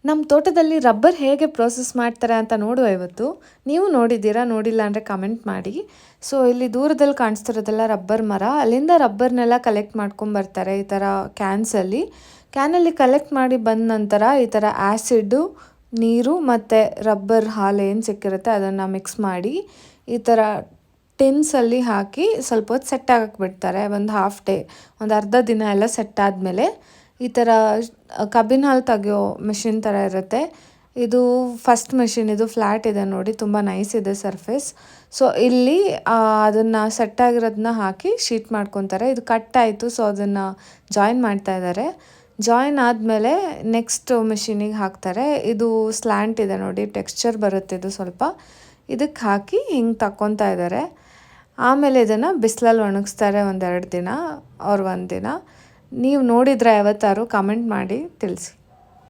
ನಮ್ಮ ತೋಟದಲ್ಲಿ ರಬ್ಬರ್ ಹೇಗೆ ಪ್ರೋಸೆಸ್ ಮಾಡ್ತಾರೆ ಅಂತ ನೋಡುವ ಇವತ್ತು. ನೀವು ನೋಡಿದ್ದೀರಾ? ನೋಡಿಲ್ಲ ಅಂದರೆ ಕಮೆಂಟ್ ಮಾಡಿ. ಸೊ ಇಲ್ಲಿ ದೂರದಲ್ಲಿ ಕಾಣಿಸ್ತಿರೋದೆಲ್ಲ ರಬ್ಬರ್ ಮರ. ಅಲ್ಲಿಂದ ರಬ್ಬರ್ನೆಲ್ಲ ಕಲೆಕ್ಟ್ ಮಾಡ್ಕೊಂಬರ್ತಾರೆ ಈ ಥರ ಕ್ಯಾನ್ಸಲ್ಲಿ. ಕ್ಯಾನಲ್ಲಿ ಕಲೆಕ್ಟ್ ಮಾಡಿ ಬಂದ ನಂತರ ಈ ಥರ ಆ್ಯಸಿಡ್ಡು, ನೀರು ಮತ್ತು ರಬ್ಬರ್ ಹಾಲು ಏನು ಸಿಕ್ಕಿರುತ್ತೆ ಅದನ್ನು ಮಿಕ್ಸ್ ಮಾಡಿ ಈ ಥರ ಟಿನ್ಸಲ್ಲಿ ಹಾಕಿ ಸ್ವಲ್ಪ ಹೊತ್ತು ಸೆಟ್ ಆಗಕ್ಕೆ ಬಿಡ್ತಾರೆ. ಒಂದು ಹಾಫ್ ಡೇ, ಒಂದು ಅರ್ಧ ದಿನ ಎಲ್ಲ ಸೆಟ್ ಆದಮೇಲೆ ಈ ಥರ ಕಬ್ಬಿನ ಹಾಲು ತೆಗೆಯೋ ಮಿಷಿನ್ ಥರ ಇರುತ್ತೆ. ಇದು ಫಸ್ಟ್ ಮಿಷಿನ್, ಇದು ಫ್ಲ್ಯಾಟ್ ಇದೆ ನೋಡಿ, ತುಂಬ ನೈಸ್ ಇದೆ ಸರ್ಫೇಸ್. ಸೊ ಇಲ್ಲಿ ಅದನ್ನು ಸೆಟ್ ಆಗಿರೋದನ್ನ ಹಾಕಿ ಶೀಟ್ ಮಾಡ್ಕೊತಾರೆ. ಇದು ಕಟ್ ಆಯಿತು, ಸೊ ಅದನ್ನು ಜಾಯಿನ್ ಮಾಡ್ತಾ ಇದ್ದಾರೆ. ಜಾಯಿನ್ ಆದಮೇಲೆ ನೆಕ್ಸ್ಟ್ ಮಿಷಿನಿಗೆ ಹಾಕ್ತಾರೆ. ಇದು ಸ್ಲ್ಯಾಂಟ್ ಇದೆ ನೋಡಿ, ಟೆಕ್ಸ್ಚರ್ ಬರುತ್ತೆ ಇದು ಸ್ವಲ್ಪ. ಇದಕ್ಕೆ ಹಾಕಿ ಹಿಂಗೆ ತಕ್ಕೊತಾ ಇದ್ದಾರೆ. ಆಮೇಲೆ ಇದನ್ನು ಬಿಸಿಲಲ್ಲಿ ಒಣಗಿಸ್ತಾರೆ 1-2 ದಿನ, 1 ದಿನ. ನೀವು ನೋಡಿದರೆ ಯಾವತ್ತಾರು ಕಮೆಂಟ್ ಮಾಡಿ ತಿಳಿಸಿ.